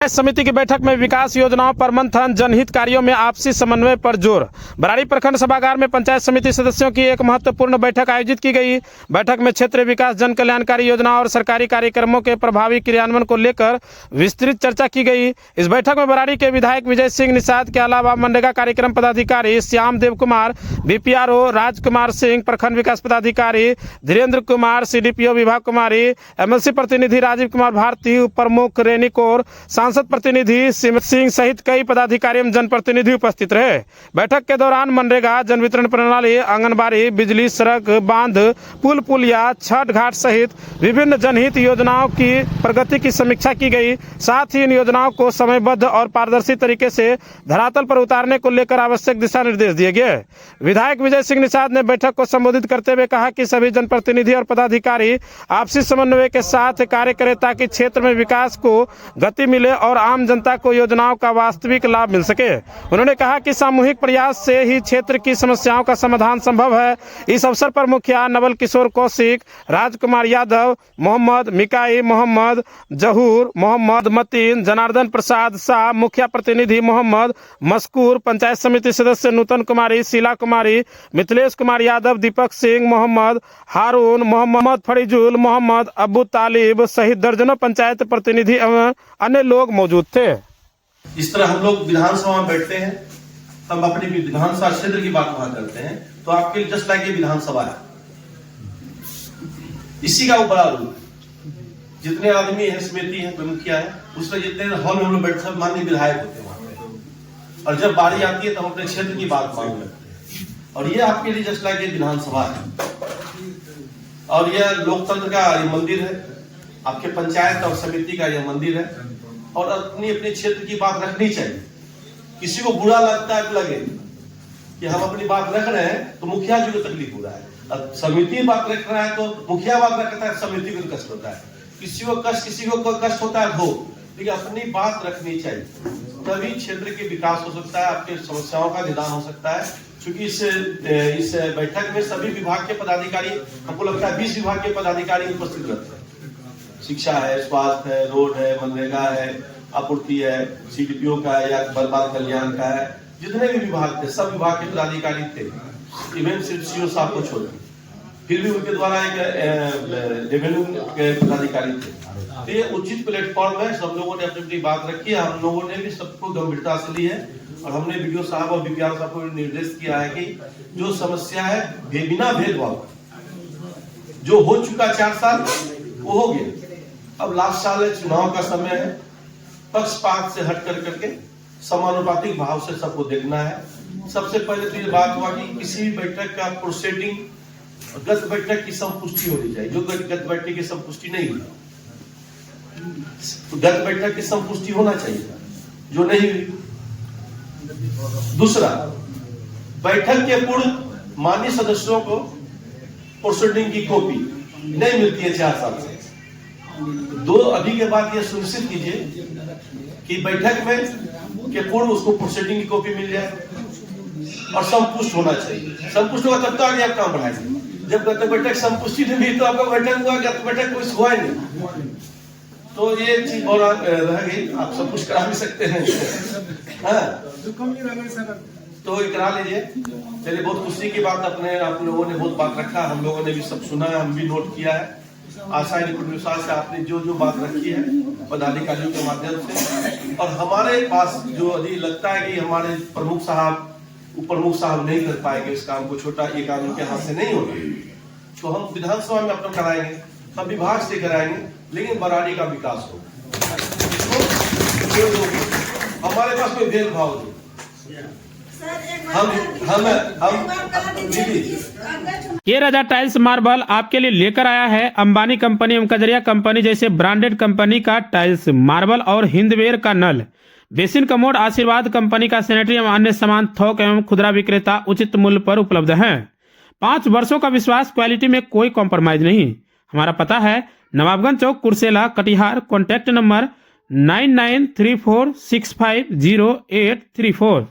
समिति की बैठक में विकास योजनाओं पर मंथन, जनहित कार्यों में आपसी समन्वय पर जोर। बराड़ी प्रखंड सभागार में पंचायत समिति सदस्यों की एक महत्वपूर्ण बैठक आयोजित की गई। बैठक में क्षेत्रीय विकास, जन कल्याणकारी योजनाओं और सरकारी कार्यक्रमों के प्रभावी क्रियान्वयन को लेकर विस्तृत चर्चा की गई। इस बैठक में बराड़ी के विधायक विजय सिंह निषाद के अलावा मनरेगा कार्यक्रम पदाधिकारी श्याम देव कुमार, बीपीआरओ राजकुमार सिंह, प्रखंड विकास पदाधिकारी धीरेन्द्र कुमार, सीडीपीओ विभाग कुमारी, एमएलसी प्रतिनिधि राजीव कुमार भारती, उप प्रमुख रेनी कौर, सांसद प्रतिनिधि सिमरन सिंह सहित कई पदाधिकारी एवं जनप्रतिनिधि उपस्थित रहे। बैठक के दौरान मनरेगा, जन वितरण प्रणाली, आंगनबाड़ी, बिजली, सड़क, बांध, पुल पुलिया, छठ घाट सहित विभिन्न जनहित योजनाओं की प्रगति की समीक्षा की गई। साथ ही इन योजनाओं को समयबद्ध और पारदर्शी तरीके से धरातल पर उतारने को लेकर आवश्यक दिशा निर्देश दिए गए। विधायक विजय सिंह निषाद ने बैठक को संबोधित करते हुए कहा कि सभी जनप्रतिनिधि और पदाधिकारी आपसी समन्वय के साथ कार्य करें ताकि क्षेत्र में विकास को गति मिले और आम जनता को योजनाओं का वास्तविक लाभ मिल सके। उन्होंने कहा कि सामूहिक प्रयास से ही क्षेत्र की समस्याओं का समाधान संभव है। इस अवसर पर मुखिया नवल किशोर कौशिक, राजकुमार यादव, मोहम्मद मिकाई, मोहम्मद जहूर, मोहम्मद मतीन, जनार्दन प्रसाद शाह, मुखिया प्रतिनिधि मोहम्मद मस्कूर, पंचायत समिति सदस्य नूतन कुमारी, शीला कुमारी, मिथिलेश कुमार यादव, दीपक सिंह, मोहम्मद हारून, मोहम्मद फरीजुल, मोहम्मद अबू तालिब सहित दर्जनों पंचायत प्रतिनिधि एवं अन्य लोग मौजूद थे। इस तरह हम लोग विधानसभा में बैठते हैं, हम अपनी विधानसभा क्षेत्र की बात वहां करते हैं, तो आपके जस्ट लाइक ये विधानसभा है, इसी का वो बड़ा रूप है। जितने आदमी है, समिति है, मुखिया है, उसमें जितने हॉल में हम लोग बैठते हैं, माननीय विधायक होते हैं वहां पे, और जब बारी आती है तो हम अपने क्षेत्र की बात मांग लेते हैं। और ये आपके लिए जस्ट लाइक ये विधानसभा है, और यह लोकतंत्र का ये मंदिर है, आपके पंचायत और समिति का यह मंदिर है। और अपनी अपने क्षेत्र की बात रखनी चाहिए। किसी को बुरा लगता है तो लगे कि हम अपनी बात रख रहे हैं तो मुखिया जी को तकलीफ हो रहा है, और समिति बात रख रहा है तो मुखिया बात रखता है, समिति को कष्ट होता है। किसी को कष्ट होता है हो, लेकिन अपनी बात रखनी चाहिए, तभी क्षेत्र के विकास हो सकता है, आपके समस्याओं का निदान हो सकता है। क्योंकि इस बैठक में सभी विभाग के पदाधिकारी, हमको लगता है 20 विभाग के पदाधिकारी उपस्थित रहते हैं। शिक्षा है, स्वास्थ्य है, रोड है, मनरेगा है, आपूर्ति है, सीडीपीओ का है या बाल कल्याण का है, जितने भी विभाग थे सब विभाग के पदाधिकारी थे, इवेंट सिर्फ सीओ साहब को छोड़, फिर भी उनके द्वारा एक रेवेन्यू के पदाधिकारी थे। तो ये उचित प्लेटफॉर्म है, सब लोगों ने अपनी अपनी बात रखी है, हम लोगों ने भी सबको गंभीरता से ली है, और हमने वीडियो साहब और बीपीआर साहब को निर्देश किया है कि जो समस्या है बिना भेदभाव, जो हो चुका 4 साल वो हो गया, अब लास्ट साल है, चुनाव का समय है, पक्षपात से हट कर करके समानुपातिक भाव से सबको देखना है। सबसे पहले तो ये बात हुआ कि किसी भी बैठक का प्रोसीडिंग गत बैठक की संपुष्टि होनी चाहिए। जो गत बैठक की संपुष्टि नहीं हुई, तो गत बैठक की संपुष्टि होना चाहिए, जो नहीं हुई। दूसरा, बैठक के पूर्व माननीय सदस्यों को प्रोसीडिंग की कॉपी नहीं मिलती है 4 साल से। अभी के बाद यह सुनिश्चित कीजिए कि बैठक में के पूर्व उसको प्रोसीडिंग की कॉपी मिल जाए, और संपुष्ट होना चाहिए। संपुष्ट होगा तब तो आगे आप काम बढ़ाएंगे। जब बैठक संपुष्टि नहीं हुई तो आपका बैठक हुआ क्या? तो बैठक कुछ हुआ ही नहीं। तो ये चीज और रह गई, आप सब कुछ करा भी सकते हैं। तो करा लीजिए। चलिए, बहुत खुशी की बात, अपने आप लोगों ने बहुत बात रखा, हम लोगों ने भी सब सुना है, हम भी नोट किया है। आशा है विश्वास से आपने जो जो बात रखी है पदाधिकारियों के माध्यम से, और हमारे पास जो अभी लगता है कि हमारे प्रमुख साहब नहीं कर पाएंगे इस काम को, छोटा ये काम उनके हाथ से नहीं होगा, तो हम विधानसभा में अपना कराएंगे, हम विभाग से कराएंगे, लेकिन बराड़ी का विकास होगा। हमारे पास कोई भेदभाव नहीं। के राजा टाइल्स मार्बल आपके लिए लेकर आया है अंबानी कंपनी एवं कजरिया कंपनी जैसे ब्रांडेड कंपनी का टाइल्स, मार्बल और हिंदवेयर का नल, बेसिन कमोड, आशीर्वाद कंपनी का सैनिटरी एवं अन्य सामान थोक एवं खुदरा विक्रेता उचित मूल्य पर उपलब्ध हैं। 5 वर्षों का विश्वास, क्वालिटी में कोई कॉम्प्रोमाइज नहीं। हमारा पता है नवाबगंज चौक, कुर्सेला, कटिहार। Contact number 9934650834।